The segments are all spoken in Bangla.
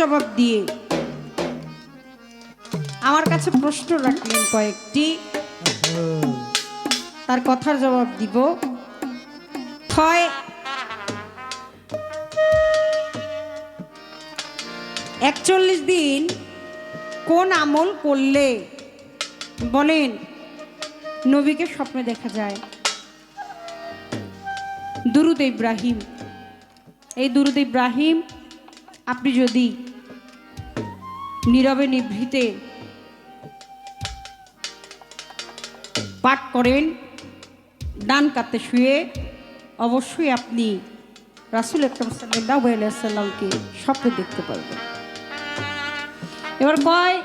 জবাব দিয়ে আমার কাছে প্রশ্ন রাখলেন কয়েকটি, তার কথার জবাব দিব। 41 দিন কোন আমল করলে বলেন নবীকে স্বপ্নে দেখা যায়? দুরূদ ইব্রাহিম। এই দুরূদ ইব্রাহিম আপনি যদি নীরবে নিভৃতে পাঠ করেন ডান কাতে শুয়ে, অবশ্যই আপনি রাসূল আকরাম সাল্লাল্লাহু আলাইহি ওয়াসাল্লামকে স্বপ্নে দেখতে পারবেন। এবার কয়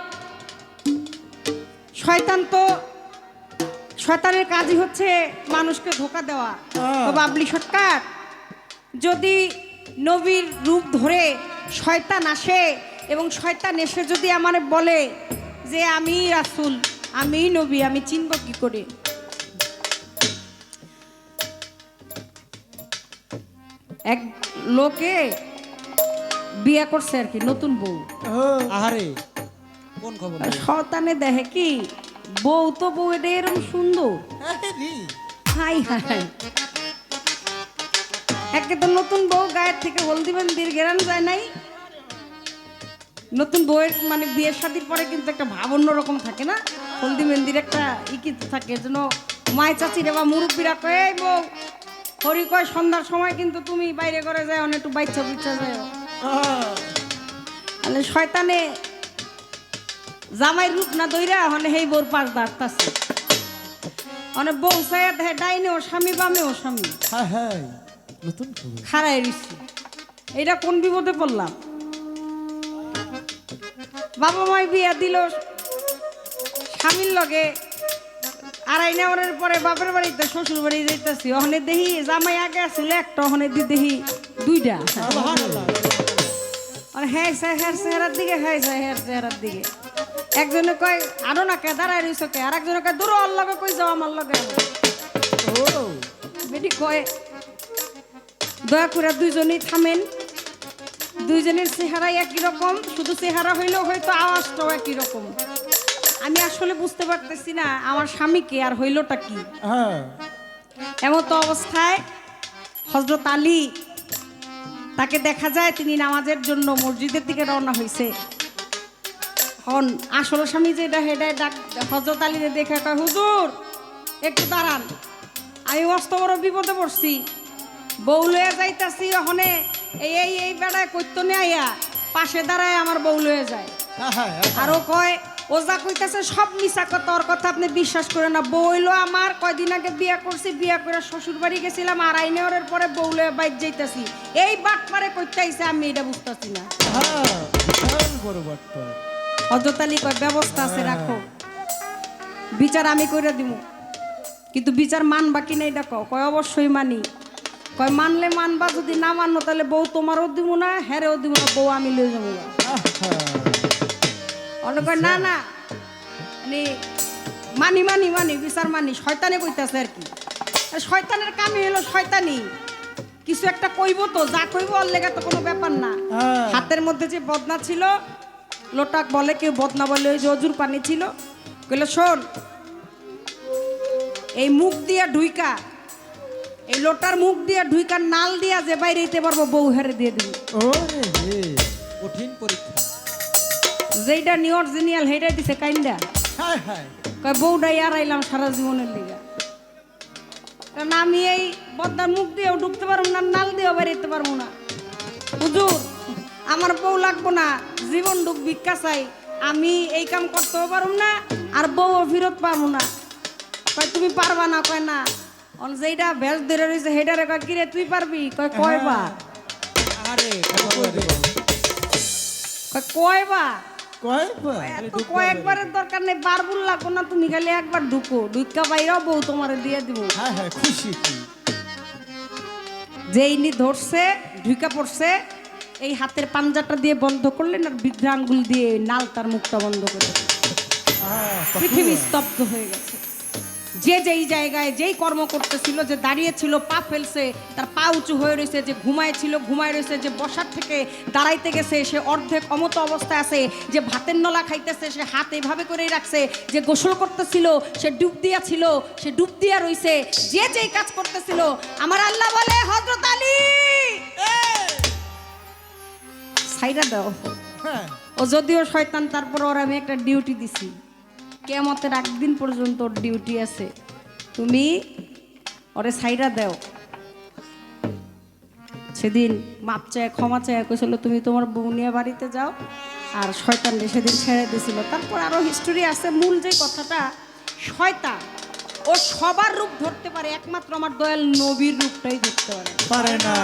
শয়তানের কাজই হচ্ছে মানুষকে ধোঁকা দেওয়া। তো বাবলি শর্টকাট, যদি নবীর রূপ ধরে শয়তান আসে এবং শয়তান এসে যদি আমার বলে যে আমি রাসূল, আমি নবী, আমি চিনব কি করে? এক লোকে বিয়ে করছে আর কি, নতুন বউ। আহারে কোন খবর? শয়তানে দেখে কি বউ তো বউ এটা এরকম সুন্দর, হাই হাই। একে তো নতুন বউ গায়ের থেকে হলদি মেহেন্দির ঘেরান যায় নাই। নতুন বউয়ের মানে বিয়ের শাদীর পরে কিন্তু একটা ভাব অন্যরকম থাকে না, হলদি মেহেন্দির একটা কিন্তু থাকে। যেন মায় চাচিরা বা মুরব্বীরা কয় এই বউ হরি কয় সন্ধ্যার সময় কিন্তু তুমি বাইরে করে যায় অনেক একটু বাচ্চা বুচ্চা যায়। তাহলে শয়তানে জামাই রূপ না দইরা হলে হেই বোর পাশ দাঁড়তাছে, অনেক বউ সায়া দেখে ডাইনে ও স্বামী বামে ও স্বামী নতুন খবর খাড়াই রইছি। এইটা কোন বিপদে পড়লাম? বাবা মাই বিয়া দিল স্বামীর লগে, আড়াই নেওয়ার পরে বাপের বাড়িতে শ্বশুর বাড়ি যাইতেছি, ওখানে দেখি জামাই আগে আসলে একটা, ওখানে দেখি দুইটা। হ্যাঁ হ্যাঁ চেহারার দিকে, হ্যাঁ হ্যাঁ চেহারার দিকে। একজনে কয় আরো না কে দাঁড়ায় রইছ কে, আর একজনে কয় দূর ওর লগে কই যাও আমার লগে। বেটি কয় দয়া করে দুইজনেই থামেন, দুইজনের চেহারাই একই রকম, শুধু চেহারা হইলেও হয়তো আওয়াজটাও একই রকম। আমি আসলে বুঝতে পারতেছি না আমার স্বামীকে আর হইলটা কি। এমন তো অবস্থায় হযরত আলী তাকে দেখা যায় তিনি নামাজের জন্য মসজিদের দিকে রওনা হয়েছে। হন আসলে স্বামী যেটা হেডায় ডাক হযরত আলীরে দেখে কয় হুজুর একটু দাঁড়ান, আমি মস্ত বড় বিপদে পড়ছি, বউ লয়ে যাইতাছি, ওখানে এই এই এই বেড়ায় কইতনে আইয়া পাশে দাঁড়ায় আমার বউ লয়ে যায়। আরো কয় ও যা কইতাছে সব মিছা কথা, ওর কথা আপনি বিশ্বাস করেন না। বউ হইলো আমার, কয়দিন আগে বিয়া করছি, বিয়া করে শ্বশুর বাড়ি গেছিলাম, আর আইনের পরে বউ লয়ে বাইক যাইতাছি। এই বাটপারে কইতাইছে আমি এটা বুঝতাছি না। হযরত আলী কয় ব্যবস্থা আছে রাখো, বিচার আমি কইরা দিমু, কিন্তু বিচার মানবা কিনা এটা কয় অবশ্যই মানি। কয় মানলে মানবা, যদি না মানো তাহলে বউ তোমারও দিব না, হেরেও দিব না, বউ আমি লয়ে যাবো। কয় না না মানি মানি মানি বিচার মানি, শয়তানে কইতাছে আর কি। শয়তানের কামই হলো শয়তানি, কিছু একটা কইব তো, যা কইব ওর লেগে তো কোনো ব্যাপার না। হাতের মধ্যে যে বদনা ছিল, লোটাক বলে কেউ বদনা বলে, ওই যে অজুর পানি ছিল, কইলে শোন এই মুখ দিয়া ঢুইকা, এই লোটার মুখ দিয়া ঢুইকা নাল দিয়া যে বাইরে দিতে পারবো বউ হেরে দিয়ে দিবি। কঠিন পরীক্ষা, যেইটা নি অরিজিনাল হেইটাই দিছে কাইন্দা। কয় বউটাই আড়াইলাম সারা জীবনের লিগা, কারণ আমি এই বদনার মুখ দিয়েও ঢুকতে পারবো না, নাল দিয়েও বেরোতে পারবো না। হুজুর আমার বউ লাগবো না, জীবন ঢুক ভিক্ষা চাই, আমি এই কাম করতেও পারবো না আর বউও ফিরত পাবো না। কয় তুমি পারবা না? কয় না। যেইটা ভেজ ধরে রয়েছে হেডারে কয় কিরে তুই পারবি? কয় কয়বার? কয়বার? কয়েকবারের দরকার নেই, বারবুল লাগবো না, তুমি খালি একবার ঢুকো, ঢুকা বাইরেও বউ তোমার দিয়ে দিব। যেই নি ধরছে ঢুকা পড়ছে, এই হাতের পাঞ্জাটা দিয়ে বন্ধ করলেন আর বৃদ্ধ আঙ্গুল দিয়ে নাল তার মুখটা বন্ধ করে, পৃথিবী স্তব্ধ হয়ে গেছে। যে যেই জায়গায় যেই কর্ম করতেছিল, যে দাঁড়িয়েছিল পা ফেলছে তার পা উঁচু হয়ে রয়েছে, যে ঘুমায় রয়েছে, যে বসার থেকে দাঁড়াইতে গেছে সে অর্ধেক অমত অবস্থায় আছে, যে ভাতের নলা খাইতেছে সে হাত এইভাবে করেই রাখছে, যে গোসল করতেছিল সে ডুব দিয়া ছিল, সে ডুব দিয়া রইছে, যে যেই কাজ করতেছিল। আমার আল্লাহ বলে, হযরত আলী সাইরা দাও। হ্যাঁ ও যদিও শয়তান, তারপর ওর আমি একটা ডিউটি দিছি, কিয়ামতের একদিন পর্যন্ত ওর ডিউটি আছে, তুমি ওরে সাইরা দাও। সেদিন মাপ চায় ক্ষমা চায় কইছিল তুমি তোমার বউ নিয়ে বাড়িতে যাও, আর শয়তান সেদিন ছেড়ে দিছিল। তারপর আরো হিস্টোরি আছে। মূল যে কথাটা, শয়তান ও সবার রূপ ধরতে পারে, একমাত্র আমার দয়াল নবীর রূপটাই ধরতে পারে। পারে না।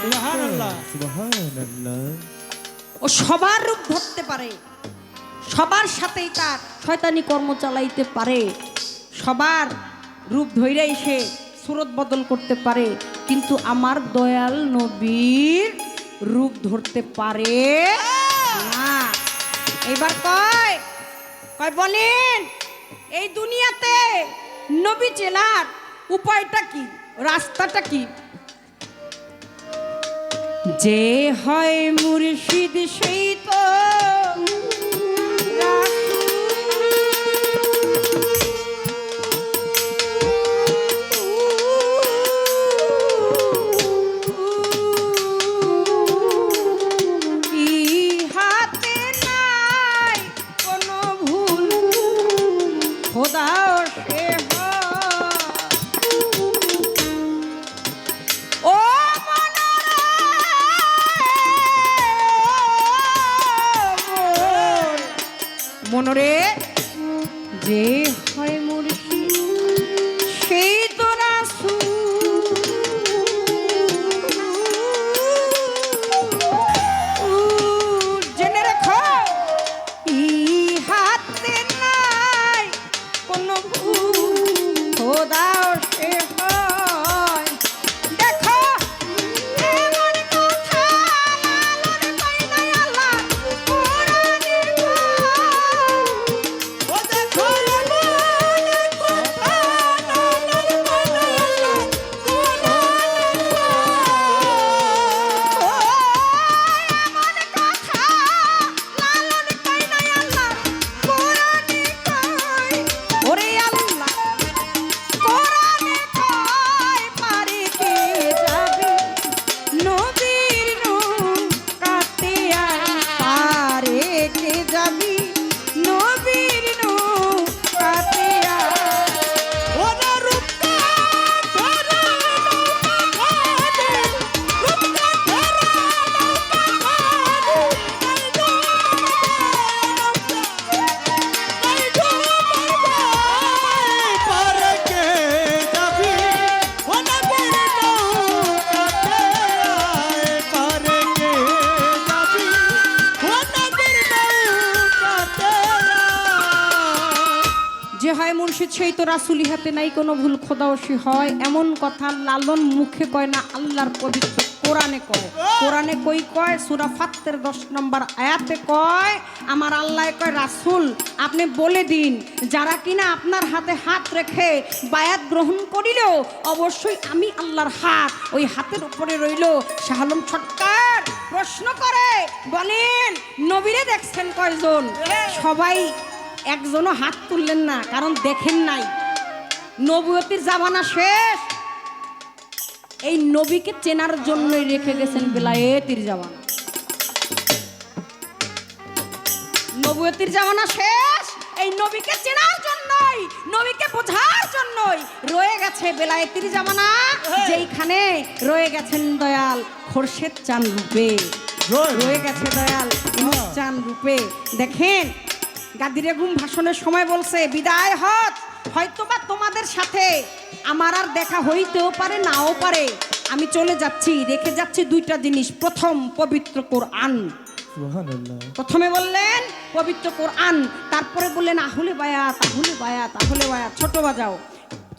সুবহানাল্লাহ সুবহানাল্লাহ। ও সবার রূপ ধরতে পারে, সবার সাথেই তার শয়তানি কর্ম চালাইতে পারে, সবার রূপ ধইরাই সে সুরত বদল করতে পারে, কিন্তু আমার দয়াল নবীর রূপ ধরতে পারে না। এবার কয় কয় বলেন, এই দুনিয়াতে নবী চেনার উপায়টা কি, রাস্তাটা কি? যে হয় মুর্শিদ সেই তো ইহাতে নাই কোনো ভুল, খোদা সে ও মনরে, যে হয় মুর্শিদ সেই তো রাসূল, জেনে রাখো ইহাতে নাই কোনো ভুল, খোদা সে হয়। দেখো এমন কথা লালন কই নাই আল্লাহ কোরআনের ও দেখো এমন কথা লালন কই নাই আল্লাহ কোরআনের এমন কথা লালন কই নাই আল্লাহ কোরআনের কই। ওরে আল্লাহ কোরআনে কয় পারে কে যাবে নবীর নৌকাতে, পারে কে যাবি নবীর নৌকাতে। ওরে রূপকা ধরা নৌকা ঘাটে, রূপকা ধরা নৌকা ঘাটে, পারে কে যাবি ও নবীর নৌকাতে, পারে কে যাবি ও নবীর নৌকাতে। যে হয় মুর্শিদ সেই তো রাসূলি হাতে নাই কোনো ভুল, খোদাও সে হয়। এমন কথা লালন মুখে কয় না, আল্লাহর পবিত্র কোরআনে কয়। কোরআনে কই কয়? সূরা ফাত্তের 10 নম্বর আয়াতে কয়, আমার আল্লাহ কয় রাসূল আপনি বলে দিন, যারা কিনা আপনার হাতে হাত রেখে বায়াত গ্রহণ করিল, অবশ্যই আমি আল্লাহর হাত ওই হাতের উপরে রইল। শাহ আলম সরকার প্রশ্ন করে বলেন, নবীরে দেখছেন কয়জন? সবাই একজনও হাত তুললেন না, কারণ দেখেন নাই। নবুয়তির জামানা শেষ, এই নবীকে চেনার জন্যই রেখে গেছেন বেলায়েতের জামানা। নবুয়তির জামানা শেষ, এই নবীকে চেনার জন্যই, নবীকে বোঝার জন্যই রয়ে গেছে বেলায়েতের জামানা, যেইখানে রয়ে গেছেন দয়াল খোরশেদ চাঁদ রূপে, রয়ে গেছে দয়াল ইনুস চাঁদ রূপে। দেখেন গাদিরে গুম ভাষণের সময় বলছে, বিদায় হয়তোবা তোমাদের সাথে আমার আর দেখা হইতেও পারে নাও পারে, আমি চলে যাচ্ছি, রেখে যাচ্ছি দুইটা জিনিস। প্রথম পবিত্র কোরআন, সুবহানাল্লাহ। প্রথমে বললেন পবিত্র কোরআন, তারপরে বললেন আহলে বায়াত, আহলে বায়াত, আহলে বায়াত। ছোট বাজাও।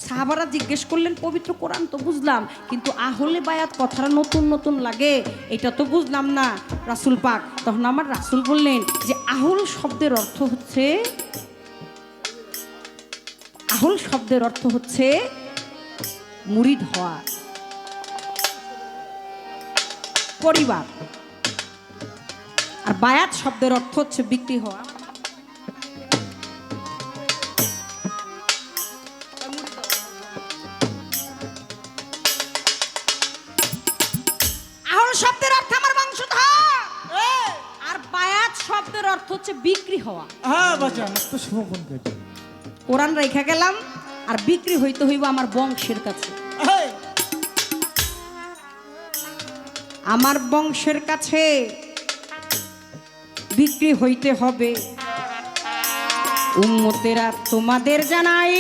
সাহাবারা জিজ্ঞেস করলেন পবিত্র কোরআন তো বুঝলাম, কিন্তু আহলে বায়াত কথাটা নতুন নতুন লাগে, এটা তো বুঝলাম না রাসূল পাক। তখন আমার রাসূল বললেন যে আহুল শব্দের অর্থ হচ্ছে, আহল শব্দের অর্থ হচ্ছে মুরিদ হওয়া, পরিবার। আর বায়াত শব্দের অর্থ হচ্ছে বিক্রি হওয়া। আহল শব্দের অর্থ আমার বংশধর, আর বায়াত শব্দের অর্থ হচ্ছে বিক্রি হওয়া। হ্যাঁ বাচ্চা আত্মসমর্পণ করে কোরআন রেখে গেলাম, আর বিক্রি হইতে হইব আমার বংশের কাছে। আমার বংশের কাছে বিক্রি হইতে হবে। উম্মতেরা তোমাদের জানাই,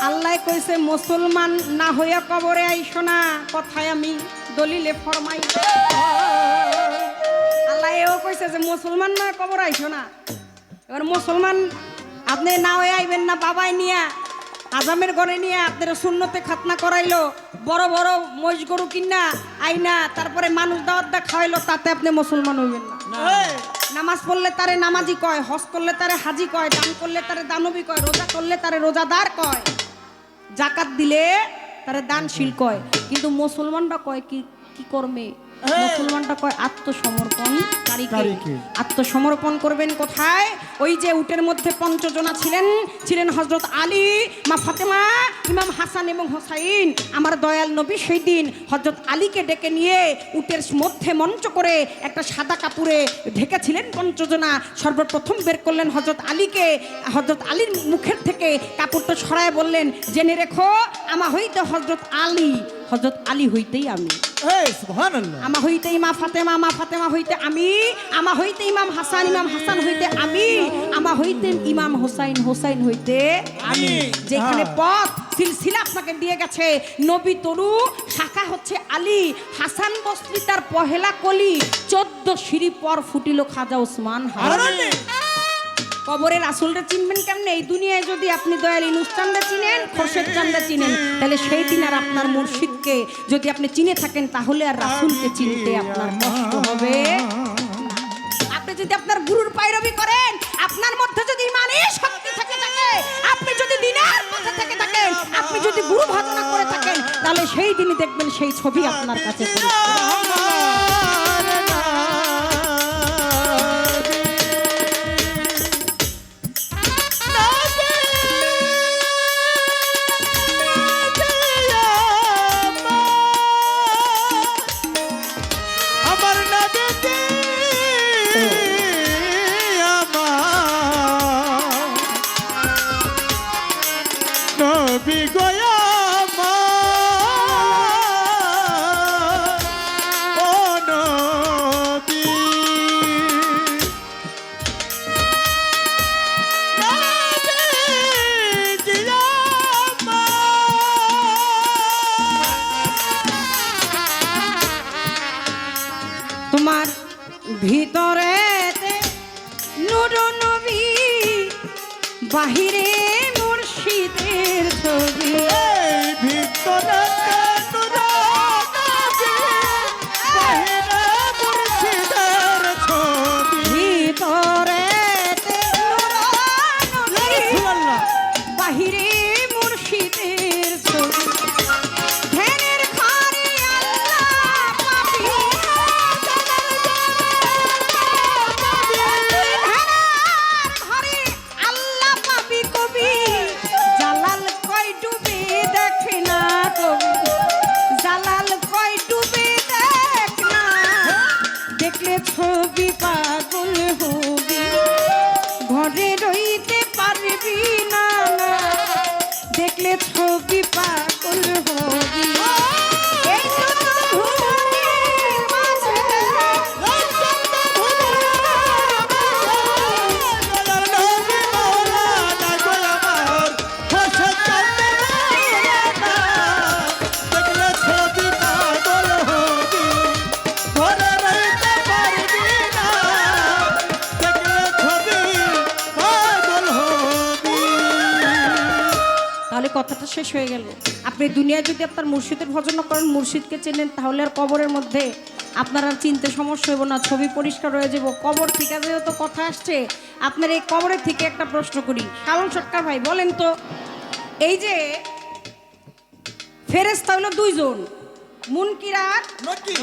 আল্লাহ কইছে মুসলমান না হইয়া কবরে আইসো না, কথায় আমি দলিলে ফরমাই। আল্লাহ এও কইছে যে মুসলমান না কবরে আইসো না। এবার মুসলমান আপনি না হয়ে আইবেন না, বাবাই নিয়া আজামের ঘরে নিয়ে আপনার সুন্নতে খাতনা করাইলো, বড় বড় মহিষ গরু কিনা আইনা তারপরে মানুষ দাওয়াত দা খাওয়াইলো, তাতে আপনি মুসলমান হইবেন না। নামাজ পড়লে তারে নামাজি কয়, হজ করলে তারে হাজি কয়, দান করলে তারে দানবী কয়, রোজা করলে তারে রোজাদার কয়, জাকাত দিলে তারে দানশীল কয়। কিন্তু মুসলমানরা কয় কি কি কর্মে? মুসলমানটা কয় আত্মসমর্পণকারীকে। আত্মসমর্পণ করবেন কোথায়? ওই যে উটের মধ্যে পঞ্চজনা ছিলেন হযরত আলী, মা ফাতেমা, ইমাম হাসান এবং হোসাইন। আমার দয়াল নবী সেই দিন হযরত আলীকে ডেকে নিয়ে উটের মধ্যে মঞ্চ করে একটা সাদা কাপড়ে ঢেকেছিলেন পঞ্চজনা। সর্বপ্রথম বের করলেন হযরত আলীকে। হযরত আলীর মুখের থেকে কাপড়টা সরায় বললেন, জেনে রেখো আমা হইতে হযরত আলী, হযরত আলী হইতেই আমি, আমা হইতে ইমা ফাতেমা, মা ফাতেমা হইতে আমি, আমা হইতে ইমাম হাসান, ইমাম হাসান হইতে আমি, আমা হইতে ইমাম হোসাইন, হোসাইন হইতে আমি। যেখানে পথ সিলসিলা আপনাকে দিয়ে গেছে, নবী তরু শাখা হচ্ছে আলী, হাসান বসরি তার পহেলা কলি, 14 সিঁড়ি পর ফুটিল খাজা ওসমান হারানি। কবরের রাসূলরে চিনবেন কেমনে? এই দুনিয়ায় যদি আপনি দয়াল ইনুস চান্দা চিনেন, খোরশেদ চান্দা চিনেন, তাহলে সেই দিন আর আপনার মুর্শিদকে যদি আপনি চিনে থাকেন, তাহলে আর রাসূলকে চিনতে আপনার কষ্ট হবে। আপনি যদি আপনার গুরুর পায়রবি করেন, আপনার মধ্যে যদি ইমানের শক্তি থেকে থাকে, আপনি যদি দিনের পথে থেকে থাকেন, আপনি যদি গুরু ভজনা করে থাকেন, তাহলে সেই দিনই দেখবেন সেই ছবি আপনার কাছে তোমার ভিতরে নূর নবী, বাহিরে মুর্শিদের ছবি। ভিতরে নূর নবী, বাহিরে মুর্শিদের ছবি। ভিতরে নূর নবী, বাহিরে মুর্শিদের ছবি। ধ্যানের ঘরে আল্লাহ পাবি, ঘরে আল্লাহ পাবি কবি। জালাল কয় ডুবে দেখ না কবি, জালাল কয় ডুবে দেখ না, দেখলে ছবি পাগল হবি, ঘরে রইতে পারবি না, দেখলে ছবি পাগল হবি। এই তো ভুবনের মাঝে তাহলে কথাটা শেষ হয়ে গেল। আপনি দুনিয়ায় যদি আপনার মুর্শিদের ভজন করেন, মুর্শিদকে চেনেন, তাহলে আর কবরের মধ্যে আপনার আর চিনতে সমস্যা হইব না, ছবি পরিষ্কার হয়ে যাব। কবর থেকে যেহেতু কথা আসছে, আপনার এই কবরের থেকে একটা প্রশ্ন করি। শালম সরকার ভাই বলেন তো, এই যে ফেরেশতা হইলো দুইজন, মুনকির আর নকির।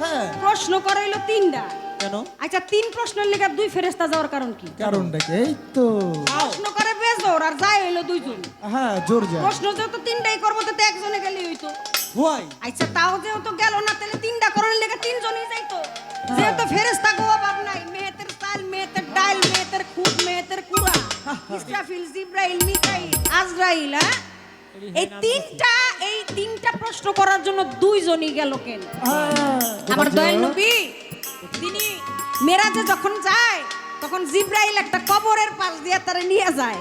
হ্যাঁ প্রশ্ন করা হইলো তিনটা। কেন? আচ্ছা, তিন প্রশ্নের লেগে দুই ফেরেশতা যাওয়ার কারণ কি? কারণটা কি? এই তো প্রশ্ন করে বেজোর আর যায় হইলো দুইজন। হ্যাঁ জোর যায়। প্রশ্ন যেহেতু তিনটাই করবো, তো একজনে গেলেই হইতো। হোয়াই? আচ্ছা, তাও যেহেতু গেল না, তাহলে তিনটা করার লেগে তিনজনই যাইতো। যেহেতু ফেরেশতা গো অভাব নাই, মেহেতের চাল, মেহেতের ডাল, মেহেতের খুদ, মেহেতের কুড়া, ইসরাফিল, জিব্রাইল, মিকাইল, আজরাইল, হ্যাঁ? এই তিনটা প্রশ্ন করার জন্য দুইজনই গেল কেন? আমার দয়াল নবী তিনি মেরাজে যখন যায়, তখন জিব্রাইল একটা কবরের পাশ দিয়ে তারা নিয়ে যায়।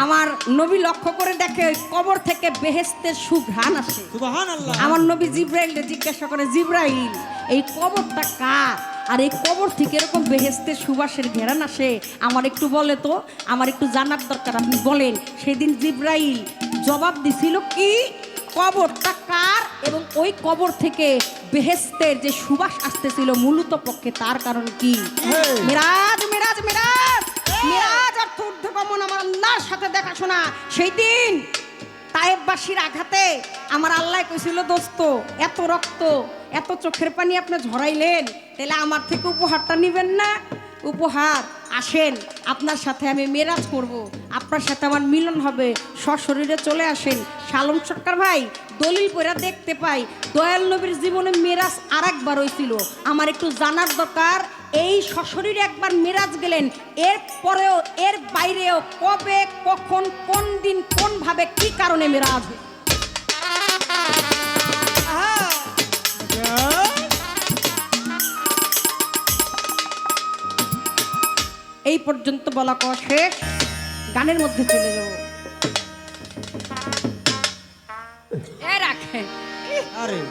আমার নবী লক্ষ্য করে দেখে ওই কবর থেকে বেহেশতের সুঘ্রাণ আসে। সুবহানাল্লাহ। আমার নবী জিব্রাইলকে জিজ্ঞাসা করে, জিব্রাইল এই কবরটা কার? আর এই কবর থেকে এরকম বেহেশতের সুবাসের ঘেরান আসে, আমার একটু বলে তো, আমার একটু জানার দরকার, আপনি বলেন। সেদিন জিব্রাইল জবাব দিছিল কি, কবরটা কার এবং ওই কবর থেকে বেহেশতের যে সুবাস আসতেছিল মূলত পক্ষে তার কারণ কি? মিরাজ মিরাজ মিরাজ মিরাজ অর্থ ঊর্ধ্বগমন, আমার আল্লাহর সাথে দেখাশোনা। সেই দিন তায়েববাসীর আঘাতে আমার আল্লাহ কইছিল, দোস্ত এত রক্ত এত চোখের পানি আপনি ঝরাইলেন, তাহলে আমার থেকে উপহারটা নিবেন না? উপহার, আসেন আপনার সাথে আমি মেরাজ করব, আপনার সাথে আমার মিলন হবে, সশরীরে চলে আসেন। শালম সরকার ভাই দলিল পড়া দেখতে পাই দয়াল নবীর জীবনে মেরাজ আর একবার হয়েছিল। আমার একটু জানার দরকার, এই সশরীরে একবার মেরাজ গেলেন, এর পরেও এর বাইরেও কবে, কখন, কোন দিন, কোন ভাবে, কি কারণে মেরাজ? এই পর্যন্ত বলা কওয়া শেষ, গানের মধ্যে চলে যাব। রাখে আরে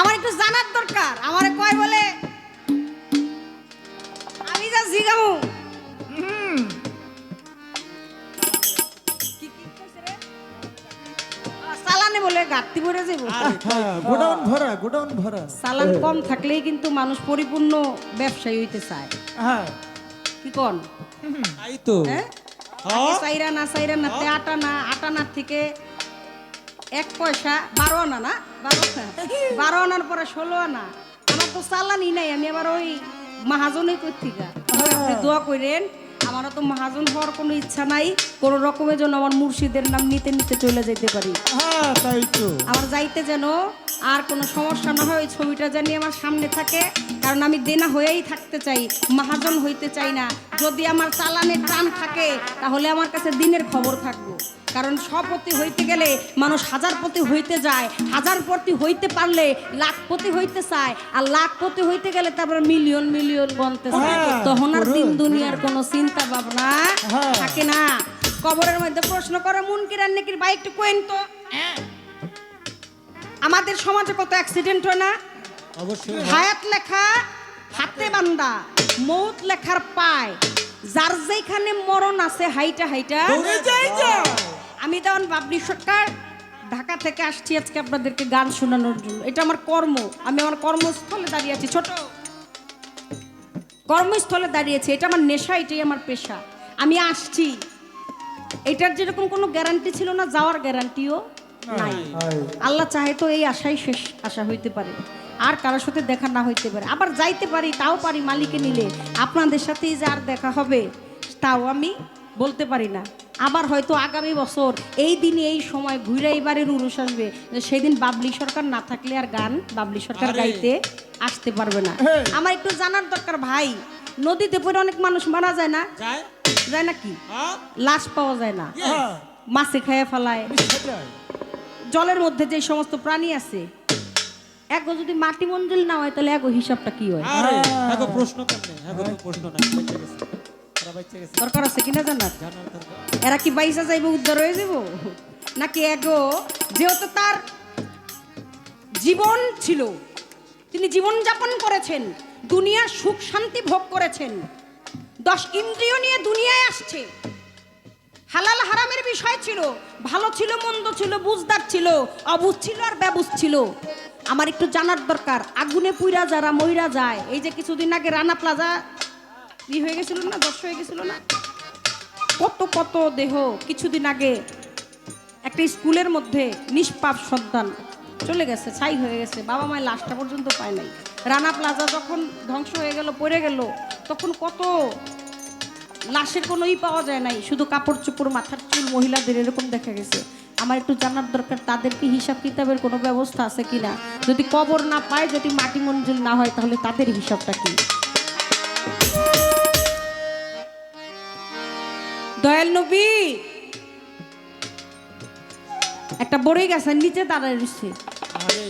আমার একটু জানার দরকার। আমারে কয় বলে আমি যা জিগামু সালানে বলে ঘাটতি ভরে যাবো। গোডাউন ভরা, গোডাউন ভরা। সালান কম থাকলেই কিন্তু মানুষ পরিপূর্ণ ব্যবসায়ী হইতে চায়। হ্যাঁ কি কোন? তাই তো। হ্যাঁ, চাইরা না আটা না থেকে 1 পয়সা 12 আনা না, 12 আনার পরে 16 আনা। আমার তো চালানি নাই, আমি আবার ওই মহাজনই কর্তিকা। আপনি দোয়া করেন, আমারও তো মহাজন হওয়ার কোনো ইচ্ছা নাই, কোনো রকমের জন্য আমার মুর্শিদের নাম নিতে নিতে চলে যেতে পারি। হ্যাঁ তাই তো। আমার যাইতে যেন আর কোনো সমস্যা না হয়, ওই ছবিটা জানি আমার সামনে থাকে, কারণ আমি দেনা হয়েই থাকতে চাই, মহাজন হইতে চাই না। যদি আমার চালানের টান থাকে তাহলে আমার কাছে দিনের খবর থাকবো, কারণ সপতি হইতে গেলে মানুষ হাজারপতি হইতে যায়, হাজারপতি হইতে পারলে লাখপতি হইতে চায়, আর লাখপতি হইতে গেলে তারপরে মিলিয়ন মিলিয়ন গণতে চায়। তখন আর দিন দুনিয়ার কোনো চিন্তা ভাবনা থাকে না। কবরের মধ্যে প্রশ্ন করে মুনকির আর নেকির, ভাই একটু কোয়েন তো, আমাদের সমাজে কত অ্যাক্সিডেন্ট হয় না? অবশ্যই। হায়াত লেখা হাতে বান্দা, মৌত লেখার পায়, যার যেখানে মরণ আছে হাইটা হাইটা দৌড়ে যাই যা। আমি তখন বাবলি সরকার ঢাকা থেকে আসছি আজকে আপনাদেরকে গান শোনানোর জন্য। এটা আমার কর্ম, আমি আমার কর্মস্থলে দাঁড়িয়ে আছি, ছোট কর্মস্থলে দাঁড়িয়েছি, এটা আমার নেশা, এটাই আমার পেশা। আমি আসছি, এটার যেরকম কোনো গ্যারান্টি ছিল না, যাওয়ার গ্যারান্টিও নাই। আল্লাহ চাহে তো এই আশাই শেষ আশা হইতে পারে, আর কারোর সাথে দেখা না হইতে পারে, আবার যাইতে পারি, তাও পারি মালিকে নিলে। আপনাদের সাথেই যে আর দেখা হবে তাও আমি বলতে পারি না। আবার হয়তো আগামী বছর এই দিনে এই সময় ঘুরে এবারের উরুষ আসবে, সেদিন বাবলি সরকার না থাকলে আর গান বাবলি সরকার গাইতে আসতে পারবে না। আমার একটু জানার দরকার ভাই, নদীতে পড়ে অনেক মানুষ মারা যায় না? যায় নাকি? লাশ পাওয়া যায় না, মাছে খেয়ে ফেলায়। জলের মধ্যে যে সমস্ত প্রাণী আছে, এগো যদি মাটি মঞ্জিল না হয় তাহলে এগো হিসাবটা কি হয়? প্রশ্ন কেমনে? প্রশ্ন না, দরকার আছে কিনা জানার? এরা কি বাইসা যাইব, উদ্ধার হয়ে যাব নাকি? এগো যেহেতু তার জীবন ছিল, তিনি জীবন যাপন করেছেন, দুনিয়ার সুখ শান্তি ভোগ করেছেন, 10 ইন্দ্রিয় নিয়ে দুনিয়ায় আসছে, হালাল হারামের বিষয় ছিল, ভালো ছিল মন্দ ছিল, বুঝদার ছিল, অবুঝ ছিল আর ব্যবুঝ ছিল। আমার একটু জানার দরকার, আগুনে পুইরা যারা মইরা যায়, এই যে কিছুদিন আগে রানা প্লাজা হয়ে গেছিল না, দর্শ হয়ে গেছিল না, কত কত দেহ কিছুদিন আগে একটা স্কুলের মধ্যে নিষ্পাপ সন্তান চলে গেছে, ছাই হয়ে গেছে, বাবা মায়ের লাশটা পর্যন্ত পায় নাই। রানা প্লাজা যখন ধ্বংস হয়ে গেল, পড়ে গেল, তখন কত লাশের কোনো পাওয়া যায় নাই, শুধু কাপড় চোপড়, মাথার চুল, মহিলাদের এরকম দেখা গেছে। আমার একটু জানার দরকার, তাদের কি হিসাব কিতাবের কোনো ব্যবস্থা আছে কিনা? যদি কবর না পায়, যদি মাটি মঞ্জুর না হয়, তাহলে তাদের হিসাবটা কি? দয়াল নবী একটা বড়ই গাছের নিচে দাঁড়ায় রয়েছে, আরে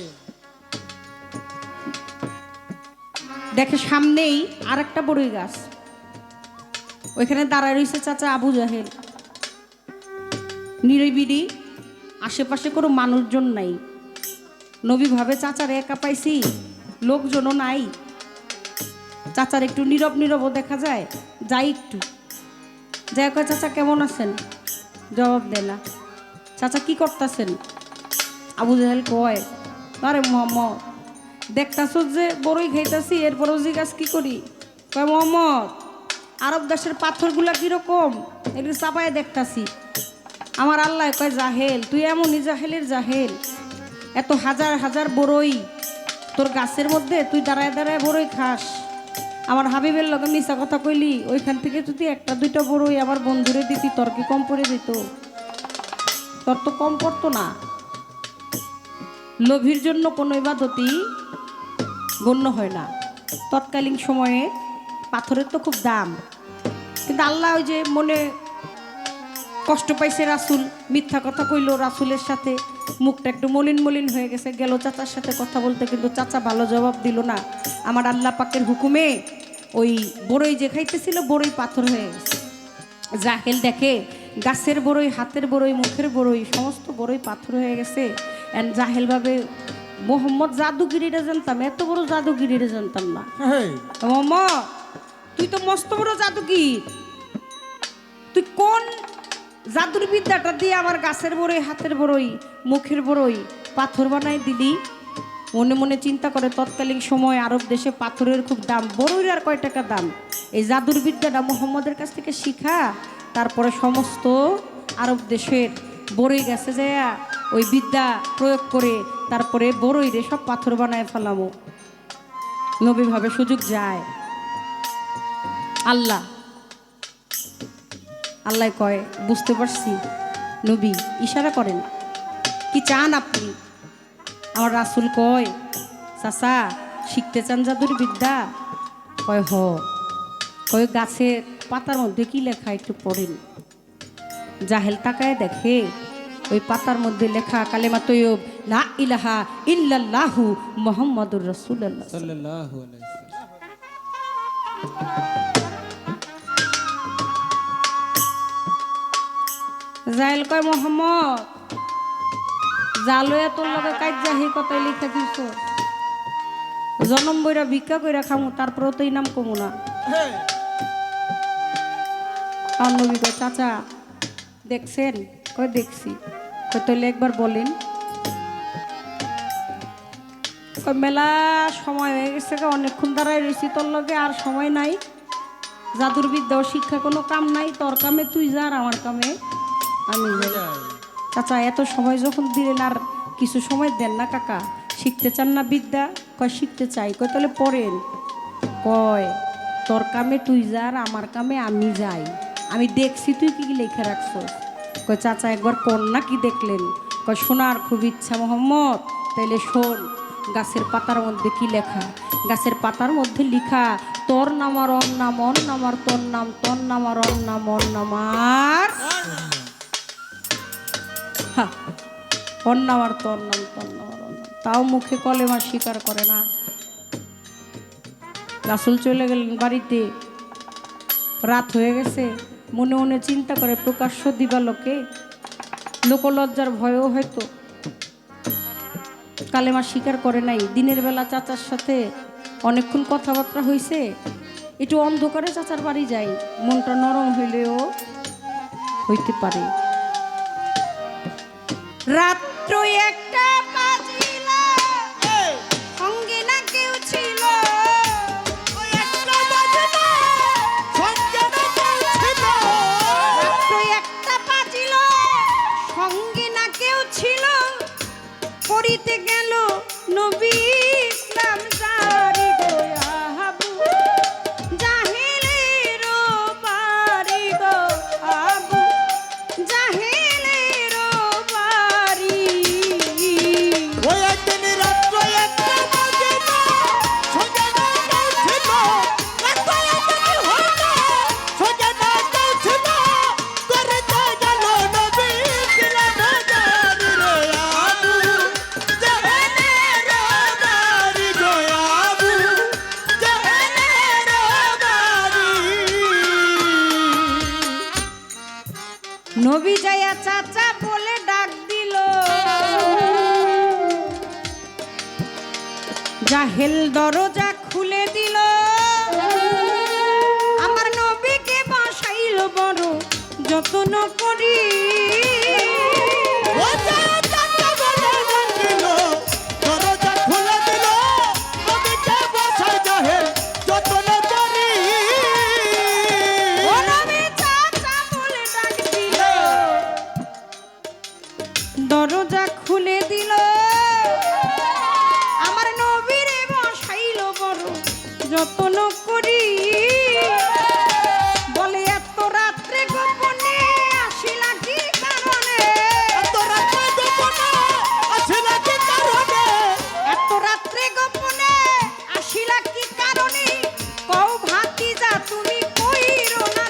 দেখে সামনেই আর একটা বড়ই গাছ, ওইখানে দাঁড়ায় রয়েছে চাচা আবু জাহেল, নিরিবিলি, আশেপাশে কোনো মানুষজন নাই। নবী ভাবে চাচার একা পাইছি, লোকজনও নাই, চাচার একটু নীরব নীরবও দেখা যায়, যাই একটু যাই, কয় চাচা কেমন আছেন? জবাব দেয় না। চাচা কি করতেছেন? আবু জাহেল কয়, আরে মোহাম্মদ দেখতাছ যে বড়ই খাইতাছি, এরপরও জিজ্ঞাস কি করি? কয় মোহাম্মদ আরব দেশের পাথরগুলা কিরকম, এগুলো চাপায় দেখতাছি। আমার আল্লাহ কয়, জাহেল তুই এমনই জাহেলের জাহেল, এত হাজার হাজার বড়ই তোর গাছের মধ্যে, তুই দাঁড়ায় দাঁড়ায় বড়ই খাস। আমার হাবিবের লগে মিশা কথা কইলি, ওইখান থেকে যদি একটা দুইটা বড়ই আমার বন্ধুরে দিতি, তোর কি কম পড়ে দিত? তোর তো কম পড়তো না। লোভীর জন্য কোনো ইবাদতই গণ্য হয় না। তৎকালীন সময়ে পাথরের তো খুব দাম, কিন্তু আল্লাহ ওই যে মনে কষ্ট পাইছে, রাসূল মিথ্যা কথা কইল, রাসূলের সাথে মুখটা একটু মলিন মলিন হয়ে গেছে, গেল চাচার সাথে কথা বলতে, কিন্তু চাচা ভালো জবাব দিল না। আমার আল্লাহ পাকের হুকুমে ওই বড়ই যে খাইতেছিল, বড়ই পাথর হয়ে গেছে। জাহেল দেখে গাছের বড়ই, হাতের বড়ই, মুখের বড়ই, সমস্ত বড়ই পাথর হয়ে গেছে। এন্ড জাহেল ভাবে, মোহাম্মদ জাদুগিরিটা জানতাম, এত বড় জাদুগিরিটা জানতাম না। মোহাম্মদ তুই তো মস্ত বড় জাদুগির, তুই কোন জাদুর বিদ্যাটা দিয়ে আমার গাছের বড়ই, হাতের বড়ই, মুখের বড়ই পাথর বানাই দিলি? মনে মনে চিন্তা করে, তৎকালীন সময় আরব দেশে পাথরের খুব দাম, বড়ইর আর কয় টাকা দাম, এই জাদুর বিদ্যাটা মোহাম্মদের কাছ থেকে শিখা, তারপরে সমস্ত আরব দেশের বড়ই গাছে যায় ওই বিদ্যা প্রয়োগ করে, তারপরে বড়ই রে সব পাথর বানায় ফেলামো। নবী ভাবে সুযোগ যায়। আল্লাহ আল্লাহ কয়, বুঝতে পারছি। নবী ইশারা করেন, কি চান আপনি? আমার রাসূল কয়, চাচা শিখতে চান জাদুর বিদ্যা? কয় হ। কয় গাছের পাতার মধ্যে কি লেখা একটু পড়েন। জাহেল তাকায় দেখে ওই পাতার মধ্যে লেখা কালেমা তৈয়ব, লা ইলাহা ইল্লাল্লাহু মুহাম্মাদুর রাসূলুল্লাহ সাল্লাল্লাহু আলাইহি জাহেল কয়, মোহাম্মদ জালয়া তোর লগে কাজ্জা হে কথাই লিখে দিছ, জনম বইরা ভিক্ষা কইরা খামু, তারপরেও তো ইনাম কমু না। আমার নবী কয়, চাচা দেখছেন? কয় দেখছি। কয় তাহলে একবার বলেন। কয় মেলা সময় হয়ে গেছে, অনেকক্ষণ দাঁড়ায় রয়েছি তোর লগে, আর সময় নাই, জাদুর বিদ্যা ও শিক্ষা কোনো কাম নাই, তোর কামে তুই যা, আর আমার কামে আমি যাই। চাচা এত সময় যখন দিলেন, আর কিছু সময় দেন না কাকা, শিখতে চান না বিদ্যা? কয় শিখতে চাই। কয় তাহলে পড়েন। কয় তোর কামে তুই যা, আর আমার কামে আমি যাই, আমি দেখছি তুই কি কি লেখা রাখছস। কয় চাচা একবার কন্যা কি দেখলেন? কয় শোনার খুব ইচ্ছা মোহাম্মদ। তাইলে শোন, গাছের পাতার মধ্যে কি লেখা? গাছের পাতার মধ্যে লিখা, তোর নাম আর অর নাম, অর নাম আর তোর নাম, তোর নাম আর অর নাম, অর নাম আর ওর নাম আর তোর নাম, তোর নাম আর ওর নাম। তাও মুখে কলেমা স্বীকার করে না। রাসূল চলে গেলেন বাড়িতে, রাত হয়ে গেছে, মনে মনে চিন্তা করে প্রকাশ্য দিবালোকে লোকলজ্জার ভয়ও হয়তো কালেমা স্বীকার করে নাই। দিনের বেলা চাচার সাথে অনেকক্ষণ কথাবার্তা হয়েছে, একটু অন্ধকারে চাচার বাড়ি যাই, মনটা নরম হইলেও হইতে পারে। রাত্র একটা বাজিলা নবী যায়া চাচা বলে ডাক দিল, জাহেল দরজা খুলে দিল, আমার নবীকে বাসাইল বড় যত্ন করি। ও নবী চাচা বলে ডাক দিল, দরজা খুলে দিল, আমার নবীরে বসাইল বড় যত্ন করি। বলে এত রাত্রে গোপনে আসিলা কি কারণে, এত রাত্রে গোপনে আসিলা কি কারণে, কও ভাতিজা তুমি কইরো না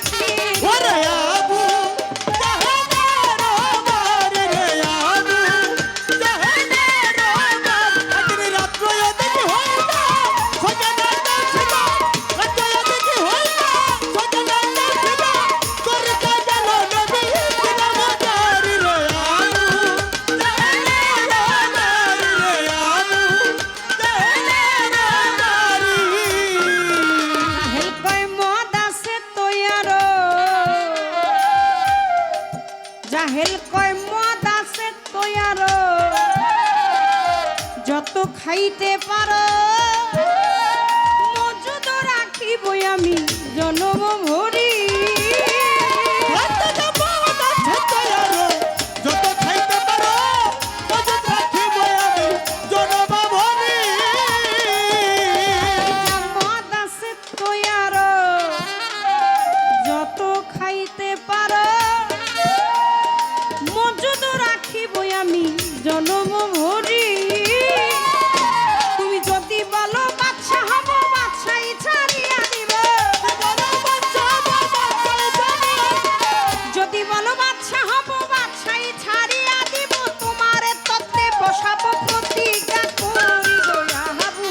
জাহেল কয় মদ আছে তৈয়ার, যত খাইতে পারো মজুদ রাখিব আমি জনম ভরি। মদ আছে তৈয়ার, যত খাইতে পারো মজুদ রাখিব আমি জনম ভরি। তুমি যদি বলো বাদশা হব বাদশাই ছাড়িয়া দিব, যদি বলো বাদশা হব বাদশাই ছাড়িয়া দিব, তোমার তত্ত্বে বসাবো প্রতিজ্ঞা করিব আবু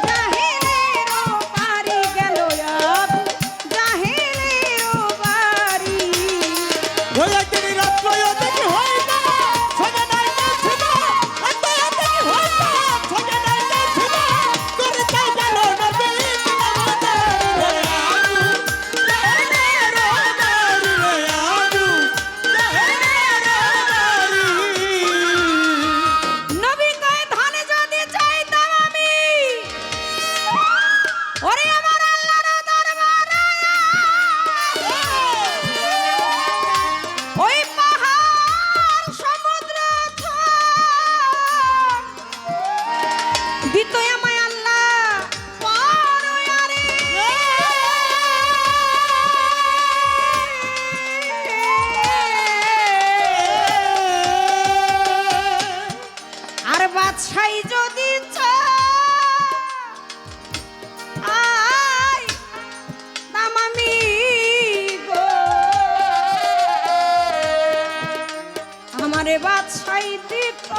জাহেলেরও বাড়ি গেল, আবু জাহেলেরও বাড়ি। নবী কয় ধানে যদি চাইতাম আমি, ওরে আমার আল্লাহর দরবারে ওই পাহাড় সমুদ্র দিত আমায় আল্লাহ পার আরে। আর বাদশাই যদি চাই দাম আমি গো, আমারে বাদশাই দিত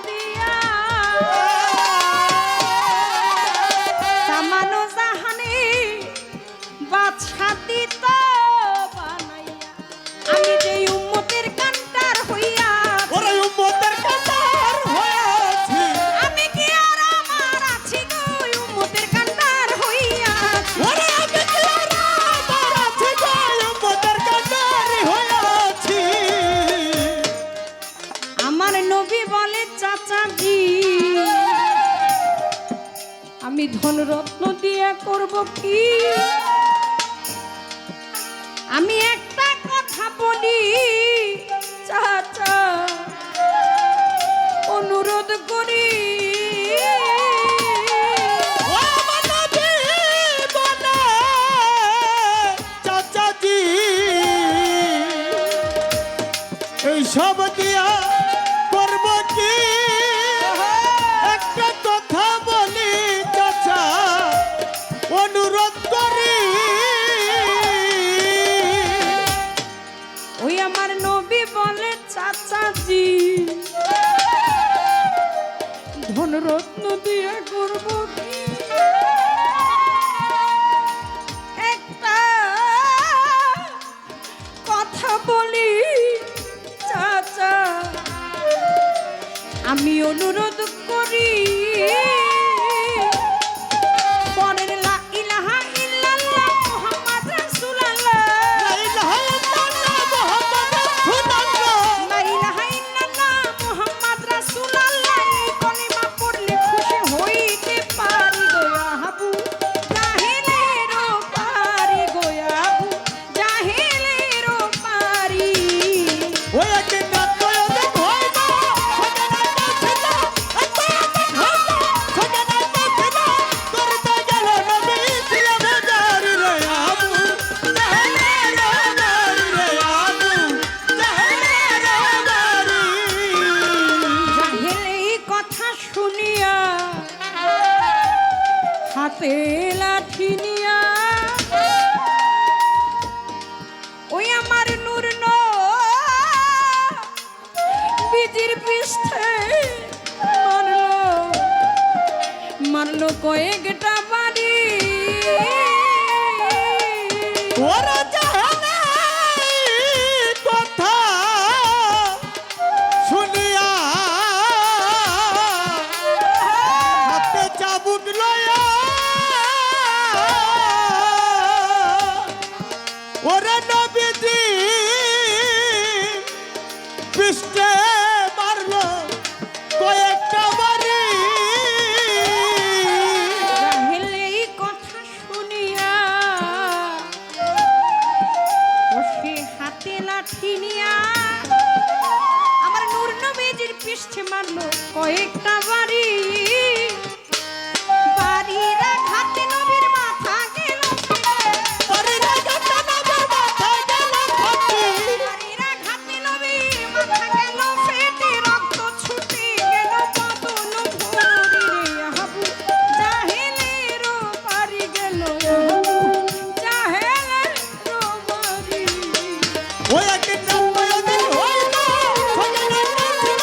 দিয়া, তামানো জাহানে বাদশা দিত বানাইয়া, আমি যে উম্মতের কান্টার হইয়া, আমি কি আর আমার আছি গো উম্মতের কান্টার হইয়া। আমার নবী বলে চাচাজি আমি ধনরত্ন দিয়া করব কি, আমি একটা কথা বলি চাচা অনুরোধ করি, সব দিয়া করব কি, একটা কথা বলি চাচা অনুরোধ করি। ওই আমার নবী বলে চাচাজি ধনরত্ন দিয়া করব কি, একটা কথা বলি লাঠি নিয়া ওই আমার নূর বিজির পৃষ্ঠে মারলো মারলো কয়েকটা বাড়ি ওরা জাহানাই কথা শুনিয়া হাতে চাবুক লয়া ওরা নবীজি পৃষ্ঠে মারলো কয়েকটা বাড়ি জাহেল এই কথা শুনিয়া ও সে হাতে লাঠি নিয়া আমার নূর নবীজির পৃষ্ঠে মারলো কয়েকটা বাড়ি বাড়িরা ঘাতে নবীর মাথা গেল বাড়িরা ঘাতে নবীর মাথা গেল ফাটি বাড়িরা ঘাতে নবীর মাথা গেল ফেটে রক্ত ছুটে গেল বদন ভরি রে হাবু জাহেলেরও পারি গেল হাবু জাহেলেরও পারি ওই একদিন নয়দিন হইল সজনে ছিল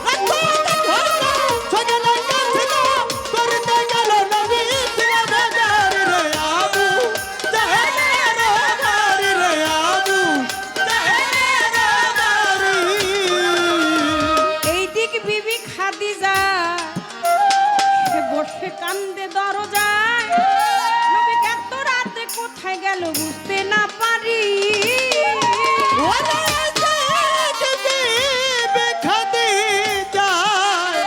রাতদিন হইল সজনে ছিল করতে গেল নবী ছিল বাজার রে আবু জাহেলের বাড়ি রে আবু জাহেলের বাড়ি এইদিক বিবি খাদিজা সে বসে কান্দে দরজায় নবী এত রাতে কোথায় গেল বুঝতে না পারি ওরে যদি বেখাদি যায়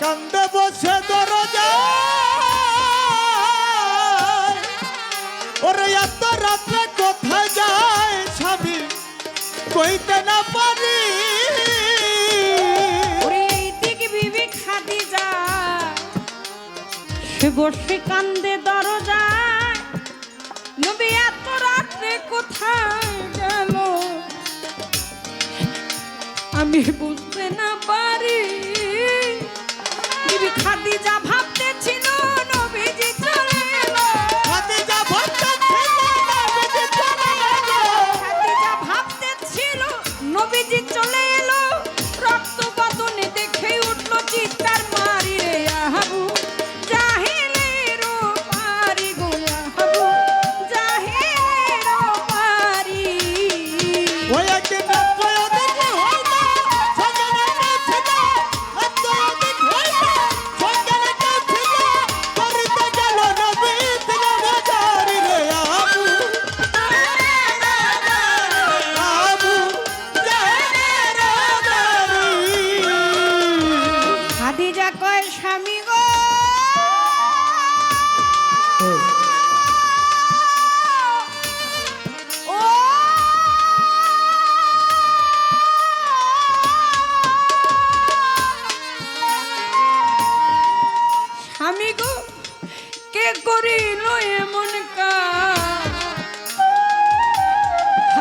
কান্দে বসে দরজা ওরে এত রাত্রে কোথায় যায় স্বামী কইতে না পারি ওরে এইদিক বিবি খাদিজা সে বসে কান্দে দরজায় নবী এত রাতে কোথায় গেল আমি বুঝতে না পারি বিবি খাদিজা ভাবতেছিল নবীজি চলে এলো খাদিজা ভক্তা ছিল নবীজি চলে গেল খাদিজা ভাবতেছিল নবীজি চলে এলো রক্ত বদনে দেখে উঠল চিৎকার মারি রে আহাবু জাহেলেরও পারি গো আহাবু জাহেলেরও পারি ওই একদিন নয়দিন হইল সজনে ছিল রাতদিন হইল সজনে ছিল করতে গেল নবী ছিল বাজার রে আবু আবু জাহেলের বাড়ি খাদিজা কয় স্বামী গো ও স্বামী গো কে করিল এমন কাজ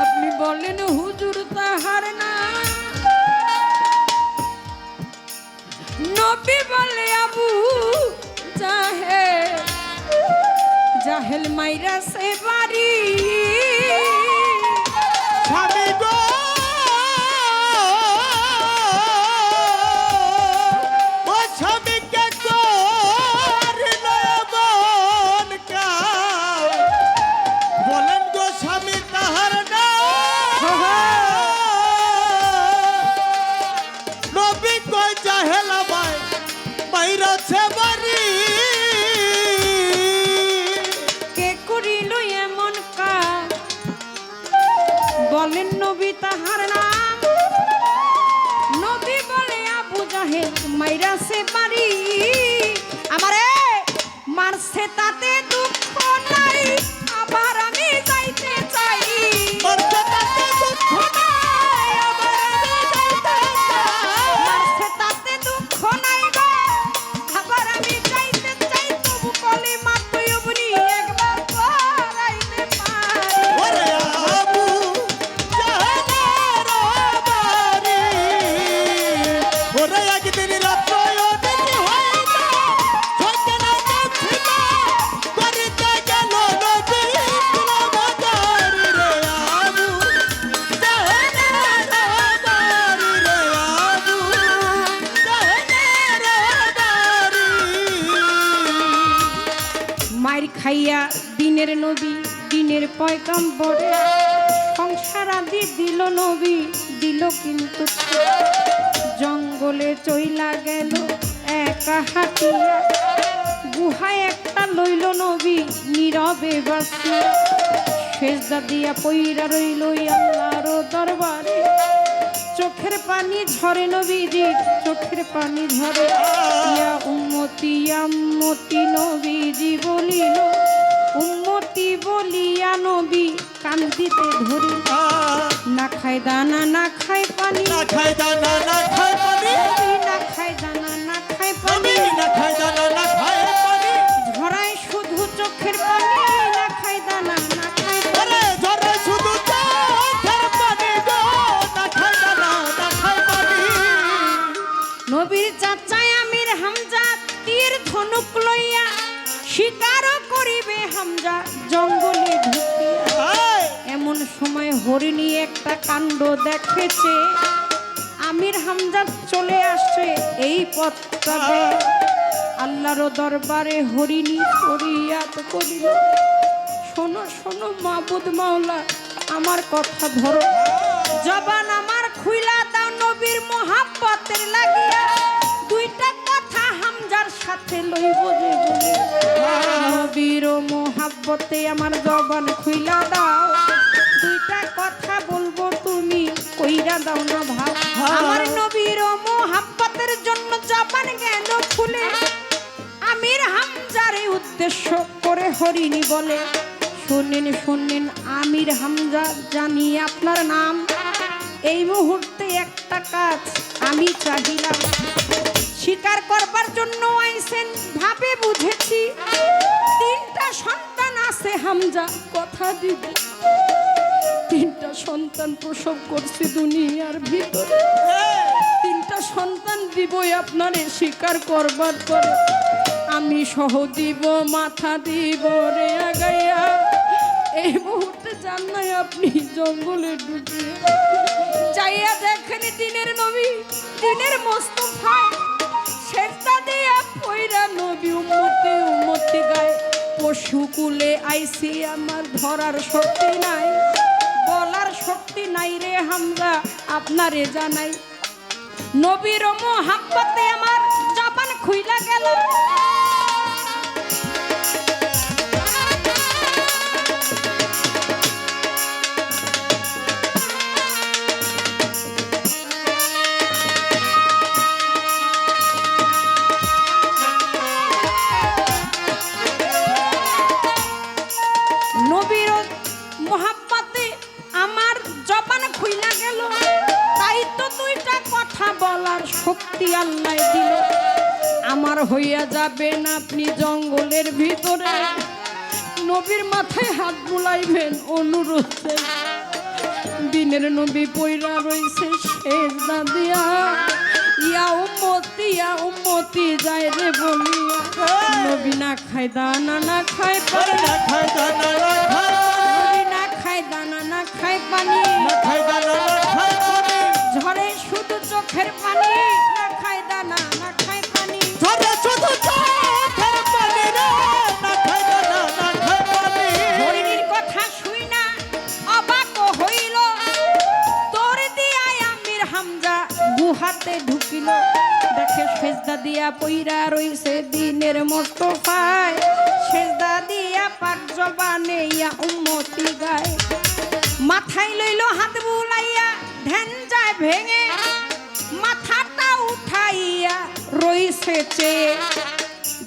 আপনি বলেন হুজুর তাহার না নবী বলে আবু জাহেল জাহেল মাইরা সে বাড়ি স্বামী গো ও স্বামীকে করিল এমন কাজ বলেন গো স্বামী তাহার না নবী কই জাহেল আমায় মাইরাছে বাড়ি কে করিল এমন কাজ বলেন নবী তাহার নাম নবী বলে আবু জাহেল মাইরা সে বাড়ি আমারে মারছে তাতে দুঃখ নাই আবার আমি যাইতে চাই মারছে তাতে দুঃখ নাই, আবার আমি যাইতে চাই মারছে তাতে দুঃখ নাই গো আবার আমি যাইতে চাই তবু কলিমা তুই বুনি একবার পড়াইতে পারি ওরে আবু জাহেলের বাড়ি ওরে একদিন রাত্রে ওদিন হইল সজনে ছিল খাইয়া দিনের নবী দিনের পয়গাম্বরে সংসার আদি দিল নবী দিল কিন্তু জঙ্গলে চইলা গেল একা হাঁটিয়া গুহায় একটা লইল নবী নীরবে বাসিয়া সেজদা দিয়া পইরা রইল আল্লাহর দরবারে চোখের পানি ঝরে নবীজি চোখের পানি ঝরে ইয়া উম্মতি নবীজি বলিল উম্মতি বলিয়া নবী কান্দিতে ধরি না খায় দানা না খায় পানি না খায় দানা না খায় পানি নবী না খায় দানা না খায় পানি না খায় দানা না খায় পানি ঝরায় শুধু চোখের পানি না খায় দানা না খায় পানি আরে ঝরে শুধু চোখের পানি গো না খায় দানা না খায় পানি নবীর চাচাই আমির হামজা তীর ধনুক লইয়া শিকারও করিবে হামজা জঙ্গলে ঢুকিয়া এমন সময় হরিণী একটা কাণ্ড দেখেছে আমির হামজা চলে আসছে এই পথটাতে আল্লাহর দরবারে হরিণী ফরিয়াদ করিল শোনো শোনো মাবুদ মাওলা আমার কথা ধরো জবান আমার খুইলা দাও নবীর মোহাব্বতের লাগিয়া দুইটা কথা হামজার সাথে লইব যে বলে নবীর মোহাব্বতে আমার জবান খুইলা দাও দুইটা কথা বলবো তুমি কইরা দাও না ভাব আমার নবীর মোহাব্বতের জন্য জবান গেল খুলে আমির হামজারে উদ্দেশ্য করে হরিণী বলে শুনেন শুনেন আমির হামজা জানি আপনার নাম এই মুহূর্তে একটা কাজ আমি চাহিলাম স্বীকার করবার জন্য আইছেন ভাবে বুঝেছি তিনটা সন্তান আছে হামজা কথা দিব তিনটা সন্তান প্রসব করছে দুনিয়ার ভিতরে তিনটা সন্তান দিবই আপনারে স্বীকার করবার পরে আমি সহ দিব মাথা দিব রে আগাইয়া এই মুহূর্তে জান নাই আপনি জঙ্গলে ঢুকে যাইয়া দেখেন দিনের নবী দিনের মোস্তফা সেজদা দিয়া পয়রা নবী উম্মতি গায় পশুকুলে আইছি আমার ধরার শক্তি নাই বলার শক্তি নাই রে হামজা আপনারে জানাই নবীর মোহাব্বতে আমার জবান খুইলা গেল নবীর মোহাব্বতে আমার জবান খুইলা গেল তাই তো দুইটা কথা বলার শক্তি আল্লাহ দিল আমার হইয়া যাবেন আপনি জঙ্গলের ভিতরে নবীর মাথায় হাত বুলাইবেন অনুরোধ দিনের নবী পয়রা রইছে সেজদা দিয়া ইয়া উম্মতি যায় রে বলিয়া নবী না খায় দানা না খায় পানি না খায় দানা না খায় নবী না খায় দানা না খায় পানি না খায় দানা না খায় পানি ঝরে শুধু চোখের পানি না খায় দানা না খায় পানি ঝরে শুধু চোখের পানি রে না খায় দানা না খায় পানি হরিণীর কথা শুই না অবাক হইল তোর দিয়াই আমির হামজা গুহাতে ঢুকিল দেখে সেজদা দিয়া পইরা রইছে দিনের মোস্তফায় সেজদা দিয়া পাক জবানে ইয়া উম্মতি গায় মাথায় লইল হাত বুলাইয়া ধ্যান যায় ভেঙে মাথাটা উঠাইয়া রইছে চেয়ে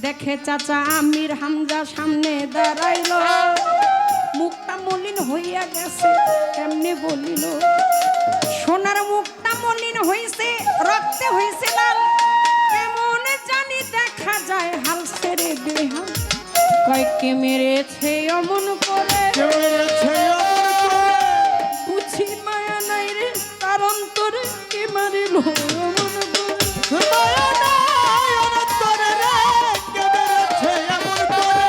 দেখে চাচা আমির হামজা সামনে দাঁড়াইল মুখটা মলিন হইয়া গেছে কেমনে বলিল সোনার মুখটা মলিন হইছে রক্তে হইছে লাল কেমন জানি দেখা যায় হাল ছেড়ে বেহাল কয়েককে মেরেছে অমন করে কে মেরেছে অমন করে বুঝি মায়া নাই রে তার অন্তরে কে মারিল অমন করে মায়া নাই অন্তরে রে কে মেরেছে এমন করে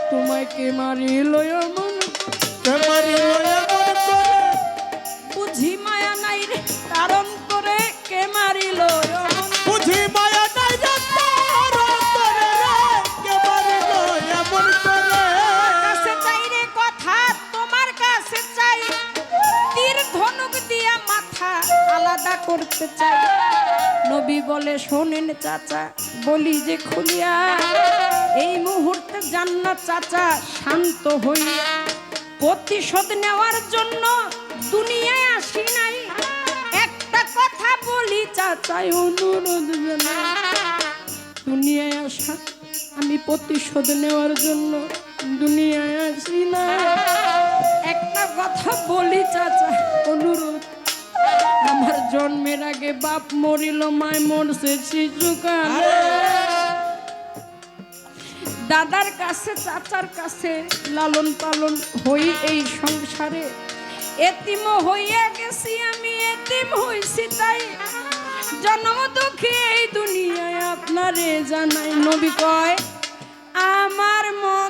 তোমায় কে মারিল অমন কে মারিল এমন করে বুঝি মায়া নাই রে তার অন্তরে কে মারিল অমন বুঝি মায়া নাই রে তার অন্তরে রে কে মারিল এমন করে করতে চাই। নবী বলে শোনেন চাচা, বলি যে খুলিয়া, এই মুহূর্তে জান্নাত চাচা শান্ত হইয়া, প্রতিশোধ নেওয়ার জন্য দুনিয়ায় আসি নাই। একটা কথা বলি চাচা, অনুরোধ জানাই, দুনিয়ায় আসা আমি প্রতিশোধ নেওয়ার জন্য দুনিয়ায় আসি না। একটা কথা বলি চাচা, অনুরোধ, আমার জন্মের আগে বাপ মরিল, মায় মরছে শিশুকালে, দাদার কাছে চাচার কাছে লালন পালন হই এই সংসারে, এতিম হইয়া গেছি আমি, এতিম হইছি তাই জন্ম দুঃখে এই দুনিয়ায় আপনারে জানাই। নবী কয় আমার মন